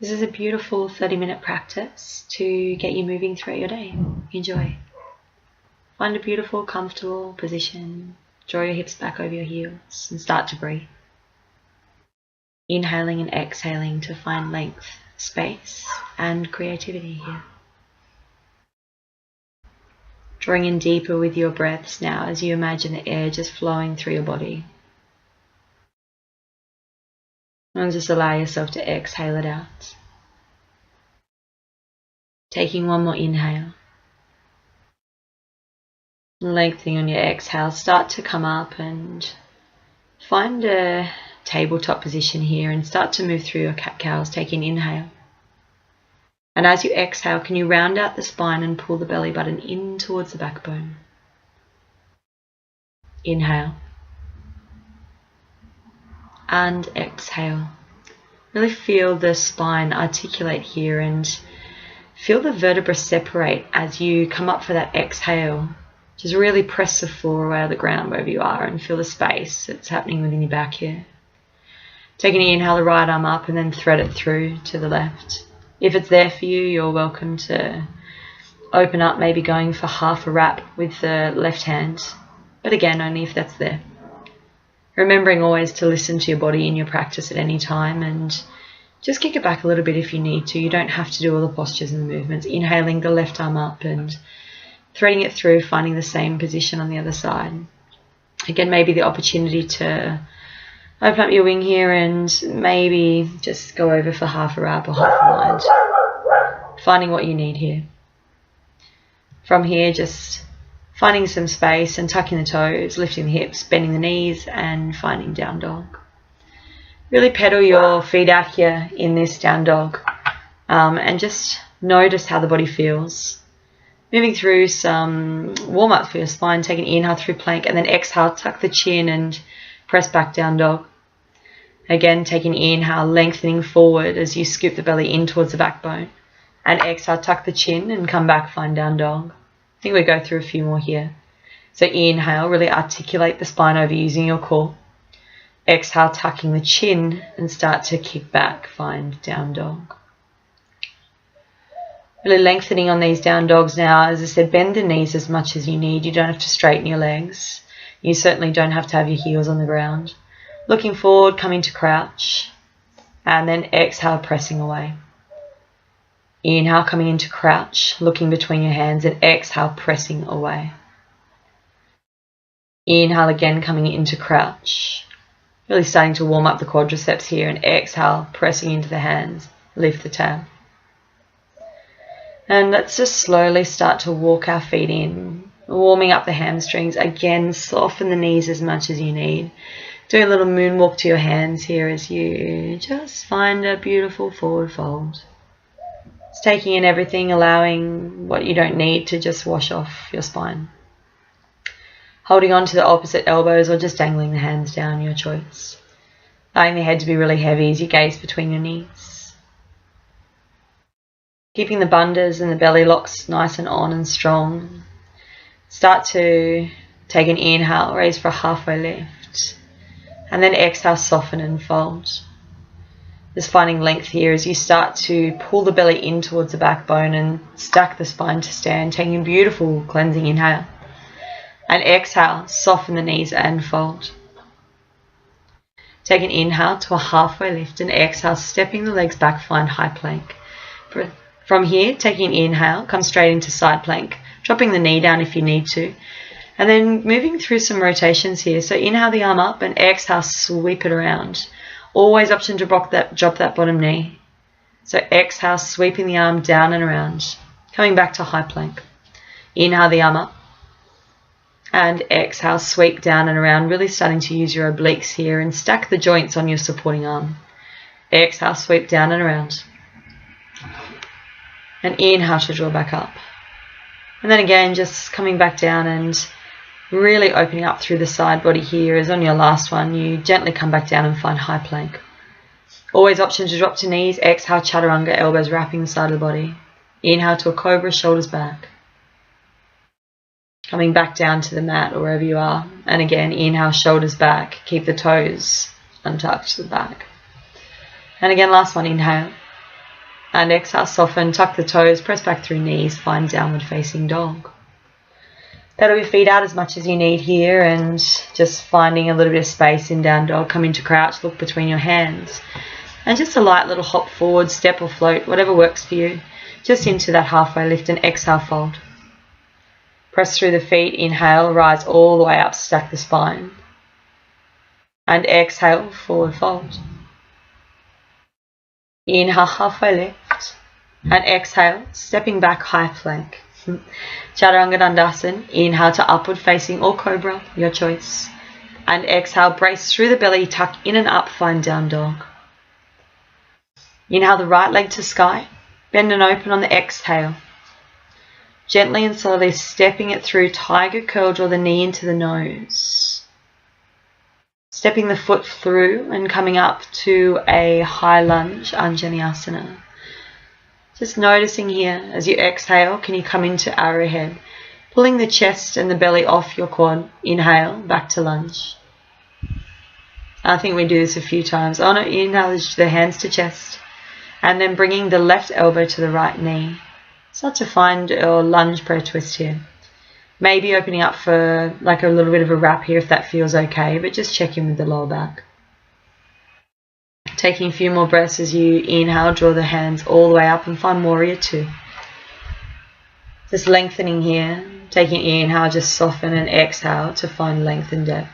This is a beautiful 30-minute practice to get you moving throughout your day. Enjoy. Find a beautiful, comfortable position. Draw your hips back over your heels and start to breathe. Inhaling and exhaling to find length, space, and creativity here. Drawing in deeper with your breaths now as you imagine the air just flowing through your body. And just allow yourself to exhale it out. Taking one more inhale. Lengthening on your exhale, start to come up and find a tabletop position here and start to move through your cat-cows. Take an inhale. And as you exhale, can you round out the spine and pull the belly button in towards the backbone? Inhale. And exhale. Really feel the spine articulate here and feel the vertebrae separate as you come up for that exhale. Just really press the floor away of the ground wherever you are and feel the space that's happening within your back here. Take an inhale, the right arm up, and then thread it through to the left. If it's there for you, you're welcome to open up, maybe going for half a wrap with the left hand. But again, only if that's there. Remembering always to listen to your body in your practice at any time and just kick it back a little bit if you need to. You don't have to do all the postures and the movements. Inhaling the left arm up and threading it through, finding the same position on the other side. Again, maybe the opportunity to open up your wing here and maybe just go over for half a wrap or half a wind. Finding what you need here. From here, just finding some space and tucking the toes, lifting the hips, bending the knees and finding down dog. Really pedal your feet out here in this down dog and just notice how the body feels. Moving through some warm-up for your spine, take an inhale through plank and then exhale, tuck the chin and press back down dog. Again, take an inhale, lengthening forward as you scoop the belly in towards the backbone. And exhale, tuck the chin and come back, find down dog. I think we go through a few more here. So inhale, really articulate the spine over using your core. Exhale, tucking the chin and start to kick back, find down dog. Really lengthening on these down dogs now. As I said, bend the knees as much as you need. You don't have to straighten your legs. You certainly don't have to have your heels on the ground. Looking forward, coming to crouch. And then exhale, pressing away. Inhale, coming into crouch, looking between your hands, and exhale, pressing away. Inhale again, coming into crouch. Really starting to warm up the quadriceps here, and exhale, pressing into the hands. Lift the tail. And let's just slowly start to walk our feet in, warming up the hamstrings. Again, soften the knees as much as you need. Do a little moonwalk to your hands here as you just find a beautiful forward fold. It's taking in everything, allowing what you don't need to just wash off your spine. Holding on to the opposite elbows or just dangling the hands down, your choice. Allowing the head to be really heavy as you gaze between your knees. Keeping the bandhas and the belly locks nice and on and strong. Start to take an inhale, raise for a halfway lift. And then exhale, soften and fold. Just finding length here as you start to pull the belly in towards the backbone and stack the spine to stand. Taking a beautiful cleansing inhale. And exhale, soften the knees and fold. Take an inhale to a halfway lift and exhale, stepping the legs back, find high plank. From here, taking an inhale, come straight into side plank, dropping the knee down if you need to. And then moving through some rotations here. So inhale the arm up and exhale, sweep it around. Always option to drop that bottom knee. So exhale, sweeping the arm down and around. Coming back to high plank. Inhale the arm up. And exhale, sweep down and around. Really starting to use your obliques here and stack the joints on your supporting arm. Exhale, sweep down and around. And inhale to draw back up. And then again, just coming back down and really opening up through the side body here. As on your last one, you gently come back down and find high plank. Always option to drop to knees. Exhale, chaturanga, elbows wrapping the side of the body. Inhale to a cobra, shoulders back. Coming back down to the mat or wherever you are. And again, inhale, shoulders back. Keep the toes untucked to the back. And again, last one, inhale. And exhale, soften, tuck the toes, press back through knees, find downward facing dog. Pedal your feet out as much as you need here, and just finding a little bit of space in down dog. Come into crouch, look between your hands. And just a light little hop forward, step or float, whatever works for you. Just into that halfway lift and exhale, fold. Press through the feet, inhale, rise all the way up, stack the spine. And exhale, forward fold. Inhale, halfway lift. And exhale, stepping back, high plank. Chaturanga Dandasana. Inhale to upward facing or cobra, your choice. And exhale, brace through the belly, tuck in and up, find down dog. Inhale the right leg to sky. Bend and open on the exhale. Gently and slowly stepping it through, tiger curl, draw the knee into the nose. Stepping the foot through and coming up to a high lunge, Anjaneyasana. Just noticing here, as you exhale, can you come into arrowhead? Pulling the chest and the belly off your quad. Inhale, back to lunge. I think we do this a few times. On it, inhale the hands to chest. And then bringing the left elbow to the right knee. Start to find a lunge prayer twist here. Maybe opening up for like a little bit of a wrap here if that feels okay, but just check in with the lower back. Taking a few more breaths as you inhale, draw the hands all the way up and find warrior two. Just lengthening here, taking inhale, just soften and exhale to find length and depth.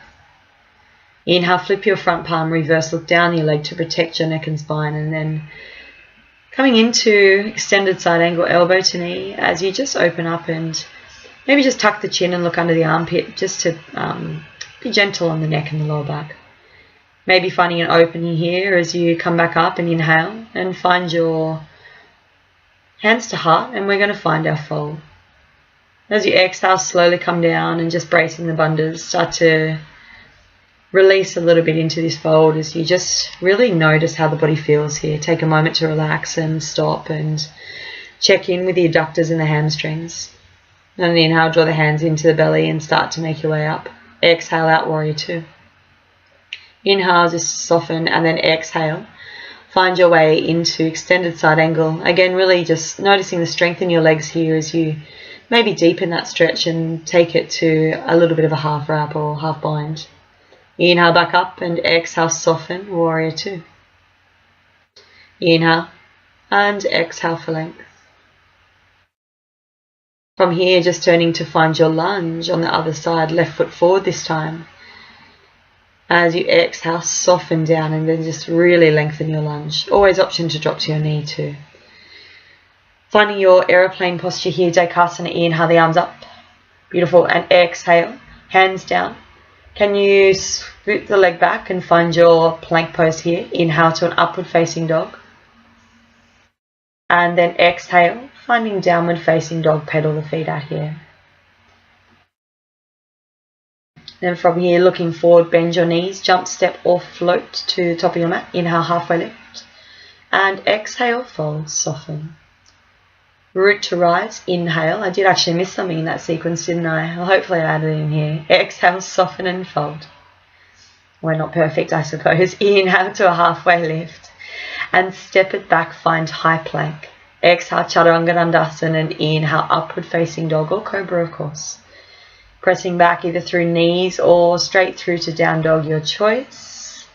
Inhale, flip your front palm, reverse, look down your leg to protect your neck and spine, and then coming into extended side angle, elbow to knee, as you just open up and maybe just tuck the chin and look under the armpit just to be gentle on the neck and the lower back. Maybe finding an opening here as you come back up and inhale and find your hands to heart, and we're going to find our fold. As you exhale, slowly come down and just bracing the bandhas, start to release a little bit into this fold as you just really notice how the body feels here. Take a moment to relax and stop and check in with the adductors and the hamstrings. And inhale, draw the hands into the belly and start to make your way up. Exhale out, warrior two. Inhale, just soften, and then exhale. Find your way into extended side angle. Again, really just noticing the strength in your legs here as you maybe deepen that stretch and take it to a little bit of a half wrap or half bind. Inhale back up and exhale, soften, warrior two. Inhale and exhale for length. From here, just turning to find your lunge on the other side, left foot forward this time. As you exhale, soften down and then just really lengthen your lunge. Always option to drop to your knee too. Finding your aeroplane posture here, Daikasana, inhale the arms up. Beautiful, and exhale, hands down. Can you scoot the leg back and find your plank pose here? Inhale to an upward facing dog. And then exhale, finding downward facing dog, pedal the feet out here. Then from here, looking forward, bend your knees, jump, step or float to the top of your mat. Inhale, halfway lift. And exhale, fold, soften. Root to rise, inhale. I did actually miss something in that sequence, didn't I? Well, hopefully I added it in here. Exhale, soften and fold. We're not perfect, I suppose. Inhale to a halfway lift. And step it back, find high plank. Exhale, Chaturanga Dandasana, and inhale, upward facing dog or cobra, of course. Pressing back either through knees or straight through to down dog, your choice.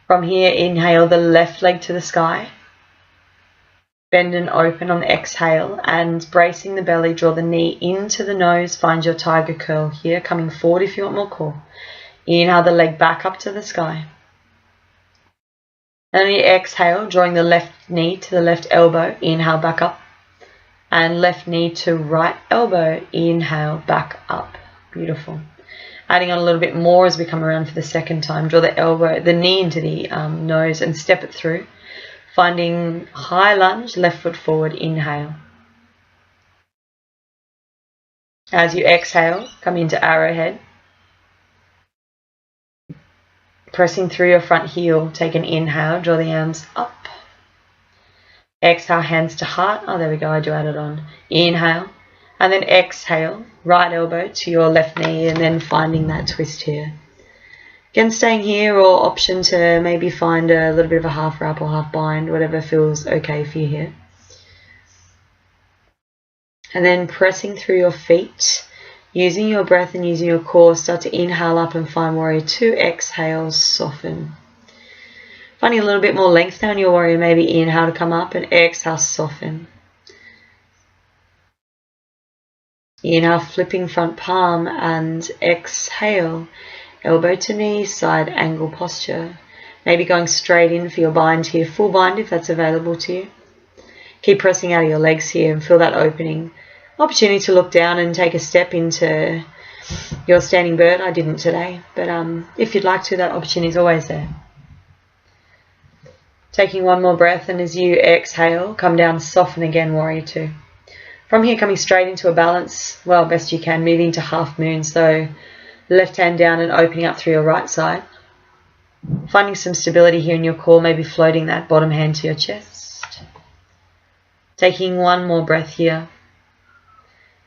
From here, inhale the left leg to the sky. Bend and open on the exhale, and bracing the belly, draw the knee into the nose, find your tiger curl here, coming forward if you want more core. Inhale the leg back up to the sky. And you exhale, drawing the left knee to the left elbow, inhale back up. And left knee to right elbow, inhale back up. Beautiful. Adding on a little bit more as we come around for the second time. Draw the knee into the nose and step it through. Finding high lunge, left foot forward, inhale. As you exhale, come into arrowhead. Pressing through your front heel, take an inhale, draw the arms up. Exhale, hands to heart. Oh, there we go, I do add it on. Inhale, and then exhale, right elbow to your left knee, and then finding that twist here. Again, staying here, or option to maybe find a little bit of a half wrap or half bind, whatever feels okay for you here. And then pressing through your feet, using your breath and using your core, start to inhale up and find warrior two. Exhale, soften. Finding a little bit more length down your warrior, maybe inhale to come up and exhale, soften. Inhale, flipping front palm, and exhale, elbow to knee, side angle posture. Maybe going straight in for your bind here, full bind if that's available to you. Keep pressing out of your legs here and feel that opening. Opportunity to look down and take a step into your standing bird. I didn't today, but if you'd like to, that opportunity is always there. Taking one more breath, and as you exhale, come down, soften again, warrior two. From here, coming straight into a balance, well, best you can, moving to half moon, so left hand down and opening up through your right side. Finding some stability here in your core, maybe floating that bottom hand to your chest. Taking one more breath here.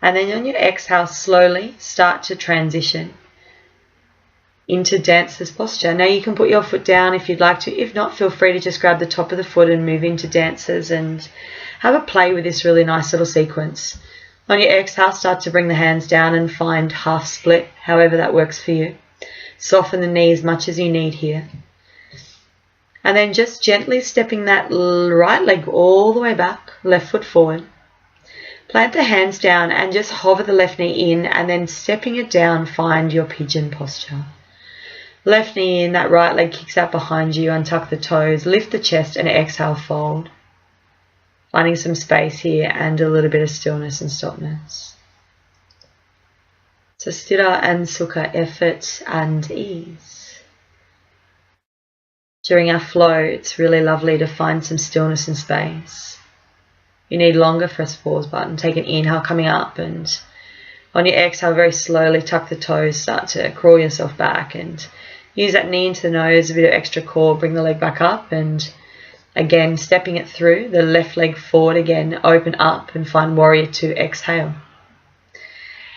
And then on your exhale, slowly start to transition into dancer's posture. Now you can put your foot down if you'd like to. If not, feel free to just grab the top of the foot and move into dancer's and have a play with this really nice little sequence. On your exhale, start to bring the hands down and find half split, however that works for you. Soften the knee as much as you need here. And then just gently stepping that right leg all the way back, left foot forward. Plant the hands down and just hover the left knee in, and then stepping it down, find your pigeon posture. Left knee in, that right leg kicks out behind you, untuck the toes, lift the chest and exhale, fold. Finding some space here and a little bit of stillness and stopness. So sthira and sukha, effort and ease. During our flow, it's really lovely to find some stillness and space. You need longer, press pause button. Take an inhale coming up, and on your exhale, very slowly tuck the toes, start to crawl yourself back and use that knee into the nose, a bit of extra core, bring the leg back up, and again, stepping it through, the left leg forward again, open up and find warrior two, exhale.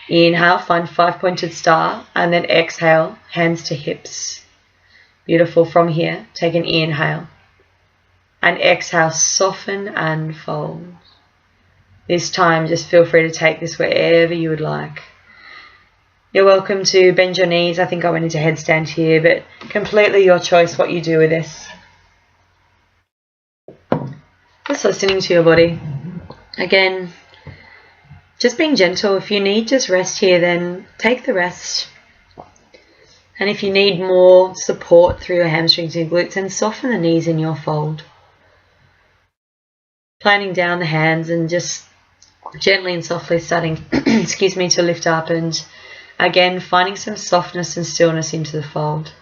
Inhale, find five-pointed star, and then exhale, hands to hips. Beautiful. From here, take an inhale. And exhale, soften and fold. This time, just feel free to take this wherever you would like. You're welcome to bend your knees. I think I went into headstand here, but completely your choice what you do with this. Just listening to your body. Again, just being gentle. If you need just rest here, then take the rest. And if you need more support through your hamstrings and glutes, then soften the knees in your fold. Planting down the hands and just gently and softly starting excuse me, to lift up, and again finding some softness and stillness into the fold.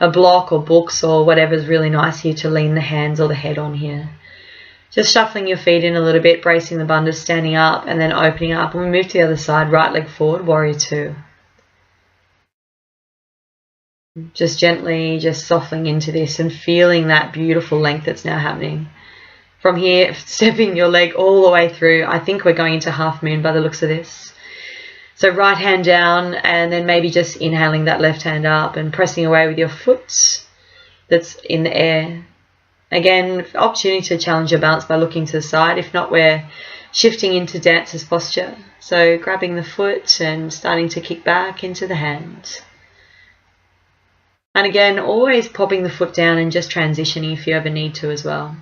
A block or books or whatever is really nice here to lean the hands or the head on here. Just shuffling your feet in a little bit, bracing the bandha, standing up and then opening up, and we move to the other side, right leg forward, warrior two. Just gently just softening into this and feeling that beautiful length that's now happening. From here, stepping your leg all the way through. I think we're going into half moon by the looks of this. So right hand down, and then maybe just inhaling that left hand up and pressing away with your foot that's in the air. Again, opportunity to challenge your balance by looking to the side. If not, we're shifting into dancer's posture. So grabbing the foot and starting to kick back into the hand. And again, always popping the foot down and just transitioning if you ever need to as well.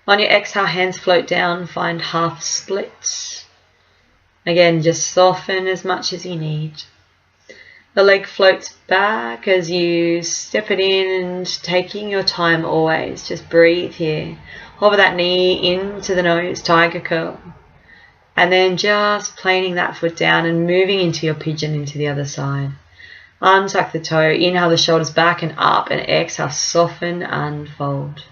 On your exhale, hands float down, find half split. Again, just soften as much as you need. The leg floats back as you step it in, and taking your time always. Just breathe here. Hover that knee into the nose, tiger curl. And then just planing that foot down and moving into your pigeon into the other side. Untuck the toe, inhale the shoulders back and up, and exhale, soften and fold.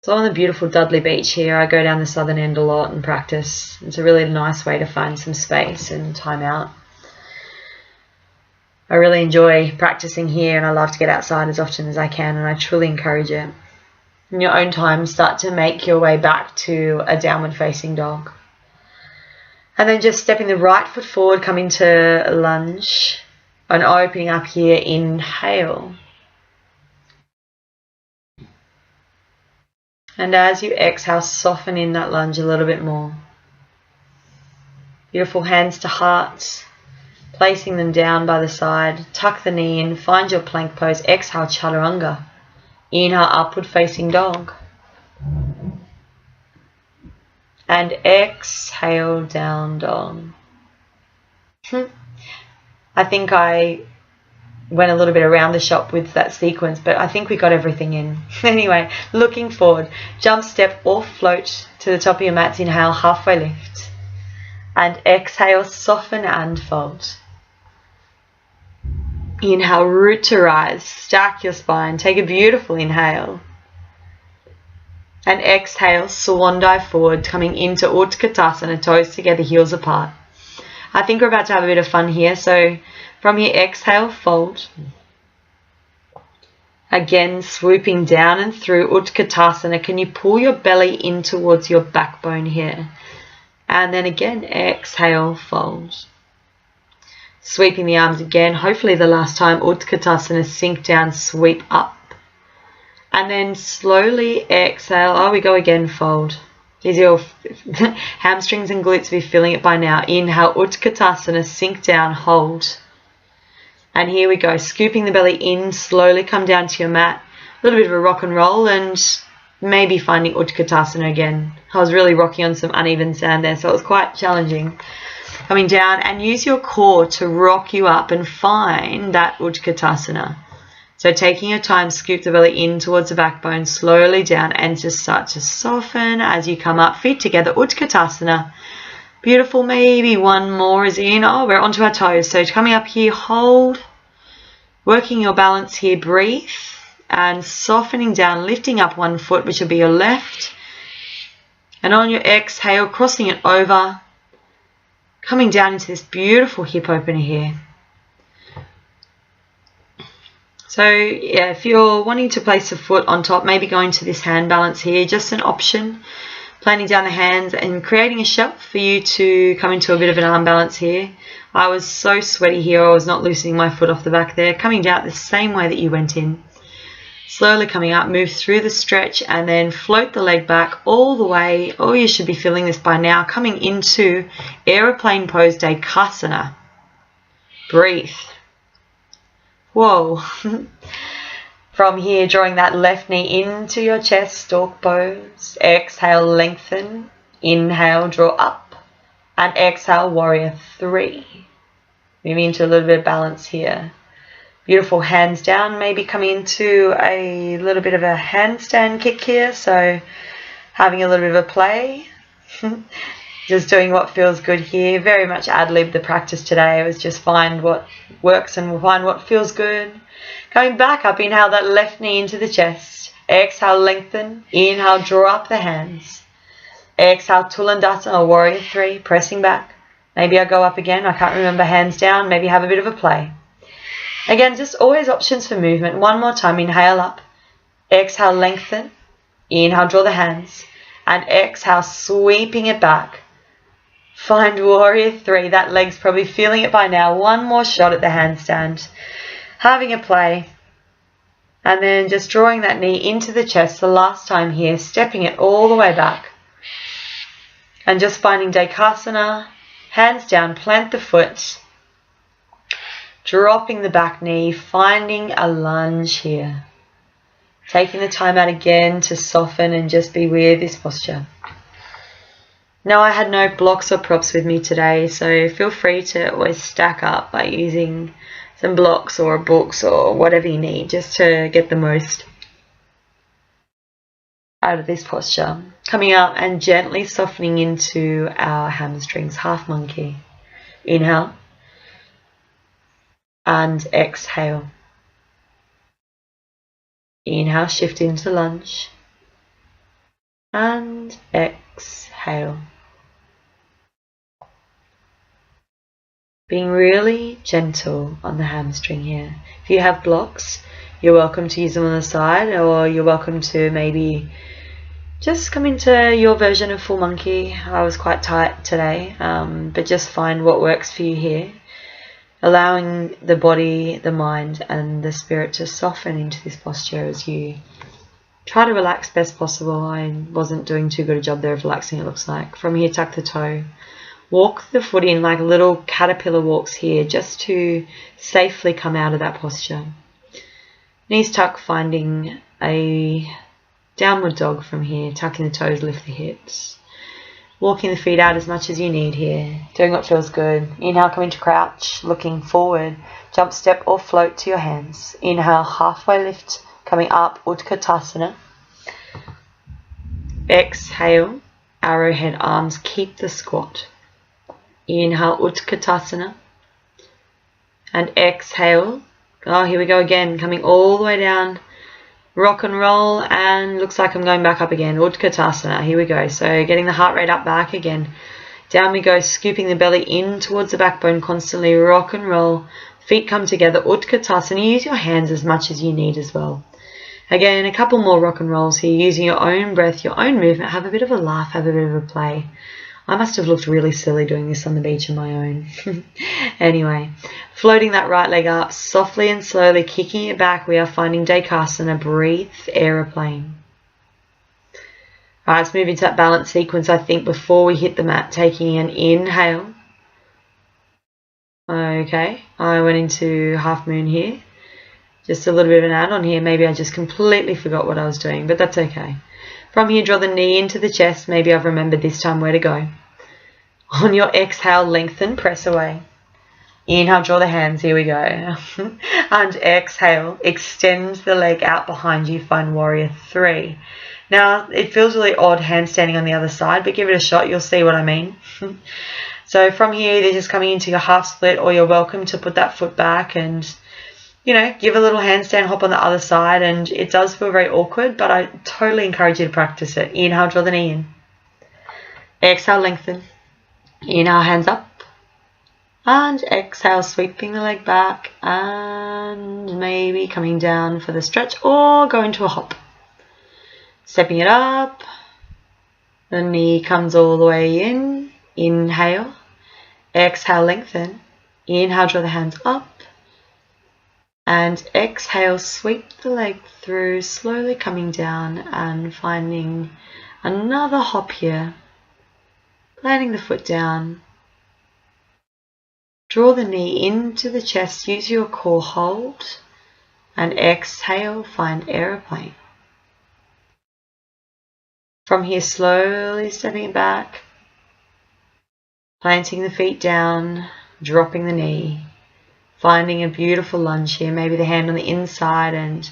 So on the beautiful Dudley Beach here, I go down the southern end a lot and practice. It's a really nice way to find some space and time out. I really enjoy practicing here, and I love to get outside as often as I can, and I truly encourage it. In your own time, start to make your way back to a downward facing dog. And then just stepping the right foot forward, come into a lunge. and opening up here. Inhale. And as you exhale, soften in that lunge a little bit more. Beautiful, hands to heart, placing them down by the side. Tuck the knee in, find your plank pose. Exhale, chaturanga. Inhale, upward facing dog. And exhale, down dog. I think I went a little bit around the shop with that sequence, but I think we got everything in. Anyway, looking forward. Jump, step, or float to the top of your mats. Inhale, halfway lift. And exhale, soften and fold. Inhale, root to rise. Stack your spine. Take a beautiful inhale. And exhale, swan dive forward, coming into Utkatasana, toes together, heels apart. I think we're about to have a bit of fun here. So from here, exhale, fold. Again, swooping down and through Utkatasana. Can you pull your belly in towards your backbone here? And then again, exhale, fold. Sweeping the arms again. Hopefully the last time, Utkatasana, sink down, sweep up. And then slowly exhale. Oh, we go again, fold. These are your hamstrings and glutes, be feeling it by now. Inhale, Utkatasana, sink down, hold. And here we go, scooping the belly in, slowly come down to your mat. A little bit of a rock and roll and maybe finding Utkatasana again. I was really rocking on some uneven sand there, so it was quite challenging. Coming down and use your core to rock you up and find that Utkatasana. So taking your time, scoop the belly in towards the backbone, slowly down and just start to soften as you come up. Feet together, Utkatasana. Beautiful, maybe one more is in. Oh, we're onto our toes. So coming up here, hold. Working your balance here, breathe. And softening down, lifting up one foot, which will be your left. And on your exhale, crossing it over. Coming down into this beautiful hip opener here. So yeah, if you're wanting to place a foot on top, maybe going to this hand balance here, just an option. Planting down the hands and creating a shelf for you to come into a bit of an arm balance here. I was so sweaty here, I was not loosening my foot off the back there. Coming down the same way that you went in. Slowly coming up, move through the stretch and then float the leg back all the way. Oh, you should be feeling this by now. Coming into aeroplane pose, Dekasana. Breathe. Whoa. From here, drawing that left knee into your chest, stork pose. Exhale, lengthen. Inhale, draw up. And exhale, warrior three. Moving into a little bit of balance here. Beautiful, hands down. Maybe coming into a little bit of a handstand kick here. So having a little bit of a play. Just doing what feels good here. Very much ad-lib the practice today. It was just find what works and find what feels good. Coming back up, inhale that left knee into the chest. Exhale, lengthen. Inhale, draw up the hands. Exhale, Tulandasana, warrior three, pressing back. Maybe I go up again. I can't remember, hands down. Maybe have a bit of a play. Again, just always options for movement. One more time, inhale up. Exhale, lengthen. Inhale, draw the hands. And exhale, sweeping it back. Find warrior three. That leg's probably feeling it by now. One more shot at the handstand. Having a play. And then just drawing that knee into the chest the last time here. Stepping it all the way back. And just finding Dekasana. Hands down. Plant the foot. Dropping the back knee. Finding a lunge here. Taking the time out again to soften and just be with this posture. Now, I had no blocks or props with me today, so feel free to always stack up by using some blocks or books or whatever you need just to get the most out of this posture. Coming up and gently softening into our hamstrings, half monkey. Inhale and exhale. Inhale, shift into lunge and exhale. Being really gentle on the hamstring here. If you have blocks, you're welcome to use them on the side, or you're welcome to maybe just come into your version of full monkey. I was quite tight today, but just find what works for you here. allowing the body, the mind and the spirit to soften into this posture as you try to relax best possible. I wasn't doing too good a job there of relaxing, it looks like. From here, tuck the toe. Walk the foot in like little caterpillar walks here, just to safely come out of that posture. Knees tuck, finding a downward dog from here. Tucking the toes, lift the hips. Walking the feet out as much as you need here. Doing what feels good. Inhale, come into crouch, looking forward. Jump, step or float to your hands. Inhale, halfway lift, coming up, Utkatasana. Exhale, arrowhead arms, keep the squat. Inhale, Utkatasana. And exhale. Oh, here we go again, coming all the way down. Rock and roll, and looks like I'm going back up again. Utkatasana, here we go. So getting the heart rate up, back again. Down we go, scooping the belly in towards the backbone, constantly rock and roll. Feet come together, Utkatasana. Use your hands as much as you need as well. Again, a couple more rock and rolls here, using your own breath, your own movement. Have a bit of a laugh, have a bit of a play. I must have looked really silly doing this on the beach on my own. Anyway, floating that right leg up, softly and slowly kicking it back. We are finding Dekasana, breathe, aeroplane. All right, let's move into that balance sequence, I think, before we hit the mat. Taking an inhale. Okay, I went into half moon here. Just a little bit of an add-on here. Maybe I just completely forgot what I was doing, but that's okay. From here, draw the knee into the chest. Maybe I've remembered this time where to go. On your exhale, lengthen, press away. Inhale, draw the hands. Here we go. And exhale, extend the leg out behind you. Find warrior 3. Now, it feels really odd handstanding on the other side, but give it a shot. You'll see what I mean. So from here, they're just coming into your half split, or you're welcome to put that foot back and, you know, give a little handstand hop on the other side. And it does feel very awkward, but I totally encourage you to practice it. Inhale, draw the knee in. Exhale, lengthen. Inhale, hands up. And exhale, sweeping the leg back. And maybe coming down for the stretch or go into a hop. Stepping it up. The knee comes all the way in. Inhale. Exhale, lengthen. Inhale, draw the hands up. And exhale, sweep the leg through, slowly coming down and finding another hop here. Planting the foot down. Draw the knee into the chest, use your core hold. And exhale, find aeroplane. From here, slowly stepping back. Planting the feet down, dropping the knee. Finding a beautiful lunge here, maybe the hand on the inside, and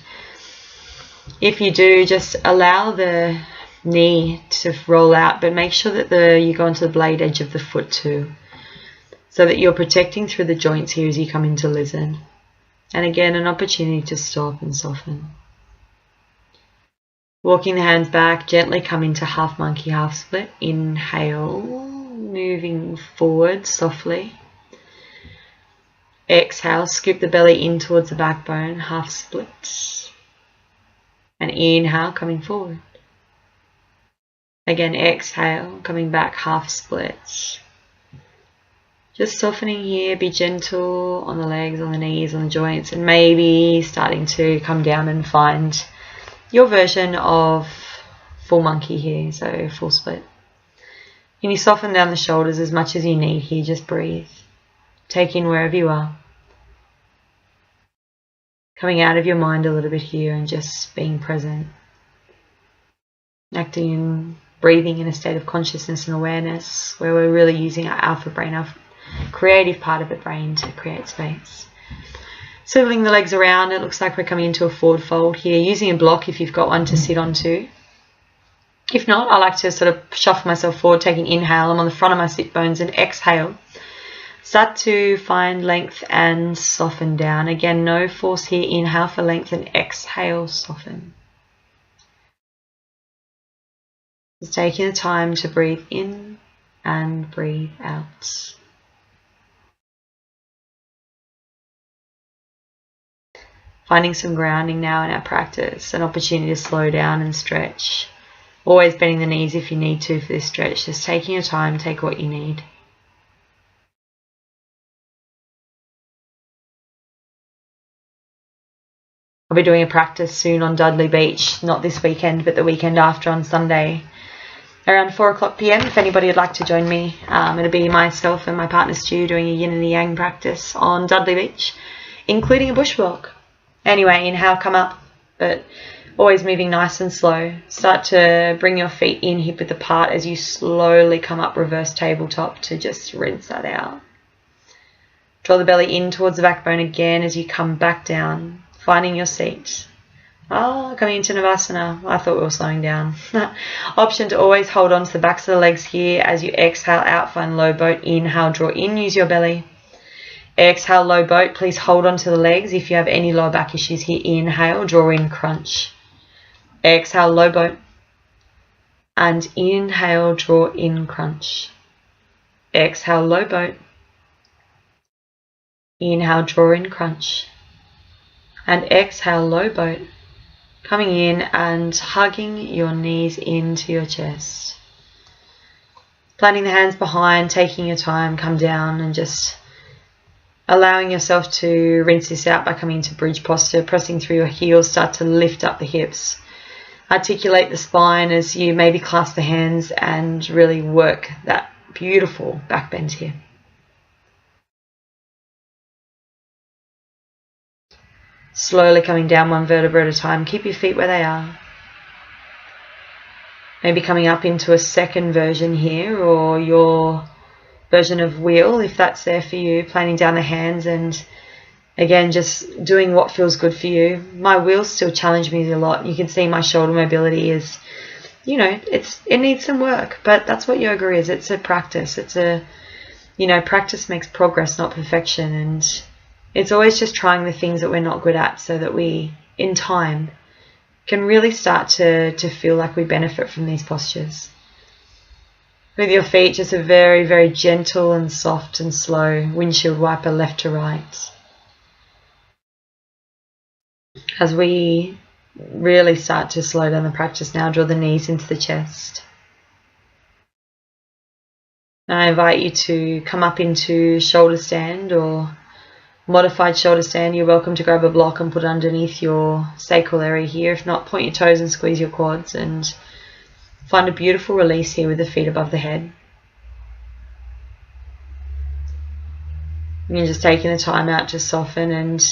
if you do, just allow the knee to roll out, but make sure that you go onto the blade edge of the foot too, so that you're protecting through the joints here as you come into lessen. And again, an opportunity to stop and soften. Walking the hands back, gently come into half monkey, half split. Inhale, moving forward softly. Exhale, scoop the belly in towards the backbone, half split. And inhale, coming forward. Again, exhale, coming back, half split. Just softening here, be gentle on the legs, on the knees, on the joints, and maybe starting to come down and find your version of full monkey here, so full split. Can you soften down the shoulders as much as you need here? Just breathe. Take in wherever you are. Coming out of your mind a little bit here and just being present. Acting and breathing in a state of consciousness and awareness where we're really using our alpha brain, our creative part of the brain, to create space. Swiveling the legs around, it looks like we're coming into a forward fold here, using a block if you've got one to sit onto. If not, I like to sort of shuffle myself forward, taking inhale. I'm on the front of my sit bones, and exhale. Start to find length and soften down. Again, no force here. Inhale for length and exhale, soften. Just taking the time to breathe in and breathe out. Finding some grounding now in our practice, an opportunity to slow down and stretch. Always bending the knees if you need to for this stretch. Just taking your time, take what you need. I'll be doing a practice soon on Dudley Beach, not this weekend, but the weekend after on Sunday, around 4 p.m. if anybody would like to join me. It'll be myself and my partner Stu doing a yin and a yang practice on Dudley Beach, including a bushwalk. Anyway, inhale, come up, but always moving nice and slow. Start to bring your feet in hip width apart as you slowly come up reverse tabletop to just rinse that out. Draw the belly in towards the backbone again as you come back down, finding your seat. Coming into Navasana. I thought we were slowing down. Option to always hold on to the backs of the legs here as you exhale out, find low boat. Inhale, draw in, use your belly. Exhale, low boat. Please hold on to the legs. If you have any lower back issues here, inhale, draw in, crunch. Exhale, low boat. And inhale, draw in, crunch. Exhale, low boat. Inhale, draw in, crunch. And exhale, low boat. Coming in and hugging your knees into your chest. Planting the hands behind, taking your time, come down and just allowing yourself to rinse this out by coming into bridge posture, pressing through your heels, start to lift up the hips. Articulate the spine as you maybe clasp the hands and really work that beautiful back bend here. Slowly coming down one vertebra at a time. Keep your feet where they are. Maybe coming up into a second version here, or your version of wheel if that's there for you. Planing down the hands and again just doing what feels good for you. My wheels still challenge me a lot. You can see my shoulder mobility is, it needs some work, but that's what yoga is. It's a practice. It's a, practice makes progress, not perfection. And it's always just trying the things that we're not good at so that we, in time, can really start to feel like we benefit from these postures. With your feet, just a very, very gentle and soft and slow windshield wiper left to right. As we really start to slow down the practice now, draw the knees into the chest. And I invite you to come up into shoulder stand or modified shoulder stand. You're welcome to grab a block and put it underneath your sacral area here. If not, point your toes and squeeze your quads and find a beautiful release here with the feet above the head. And you're just taking the time out to soften. And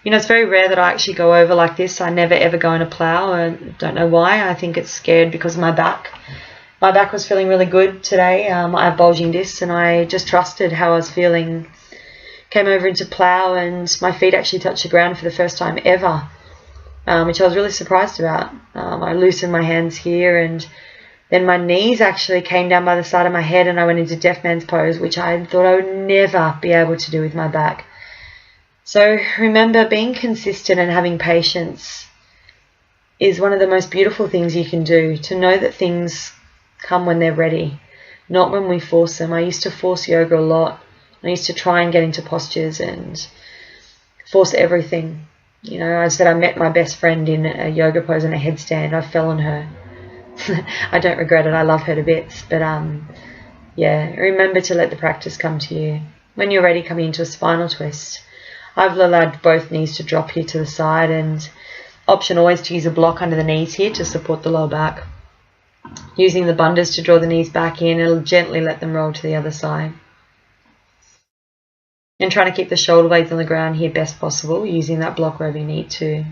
it's very rare that I actually go over like this. I never ever go in a plow. I don't know why. I think it's scared because of my back. My back was feeling really good today. I have bulging discs and I just trusted how I was feeling. Came over into plow and my feet actually touched the ground for the first time ever, which I was really surprised about. I loosened my hands here and then my knees actually came down by the side of my head and I went into deaf man's pose, which I thought I would never be able to do with my back. So remember, being consistent and having patience is one of the most beautiful things you can do, to know that things come when they're ready, not when we force them. I used to force yoga a lot. I used to try and get into postures and force everything. I said I met my best friend in a yoga pose in a headstand. I fell on her. I don't regret it. I love her to bits. But remember to let the practice come to you. When you're ready, coming into a spinal twist. I've allowed both knees to drop here to the side, and option always to use a block under the knees here to support the lower back. Using the bandhas to draw the knees back in, it'll gently let them roll to the other side. And trying to keep the shoulder blades on the ground here best possible, using that block wherever you need to.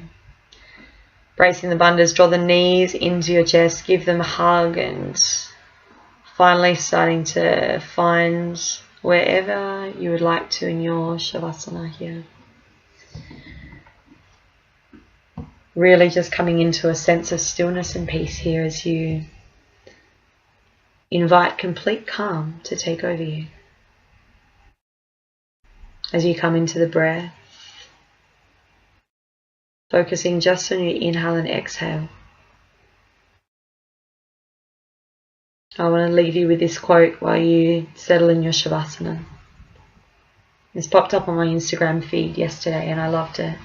Bracing the bandhas, draw the knees into your chest, give them a hug, and finally starting to find wherever you would like to in your Shavasana here. Really just coming into a sense of stillness and peace here as you invite complete calm to take over you. As you come into the breath, focusing just on your inhale and exhale. I want to leave you with this quote while you settle in your Shavasana. This popped up on my Instagram feed yesterday and I loved it.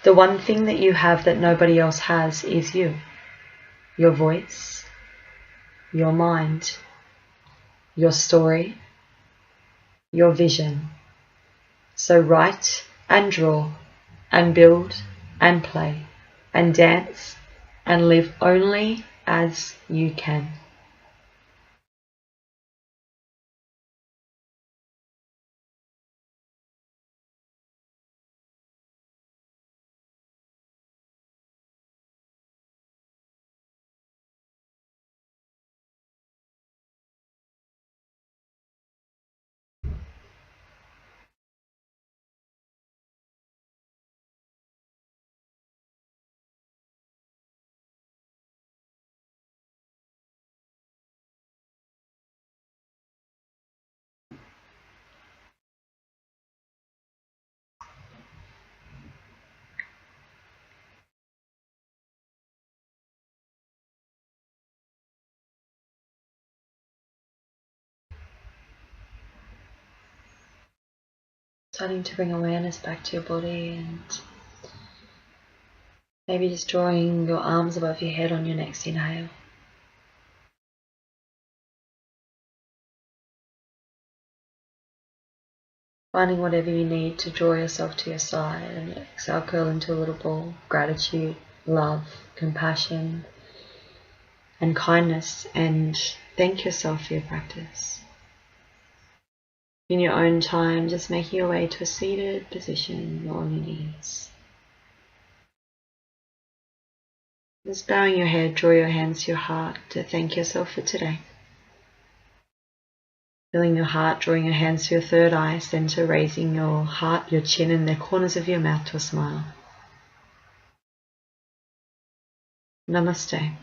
The one thing that you have that nobody else has is you. Your voice, your mind, your story, your vision. So write and draw and build and play and dance and live only as you can. Starting to bring awareness back to your body, and maybe just drawing your arms above your head on your next inhale. Finding whatever you need to draw yourself to your side, and exhale, curl into a little ball. Gratitude, love, compassion, and kindness, and thank yourself for your practice. In your own time, just making your way to a seated position or on your knees. Just bowing your head, draw your hands to your heart to thank yourself for today. Filling your heart, drawing your hands to your third eye center, raising your heart, your chin, and the corners of your mouth to a smile. Namaste.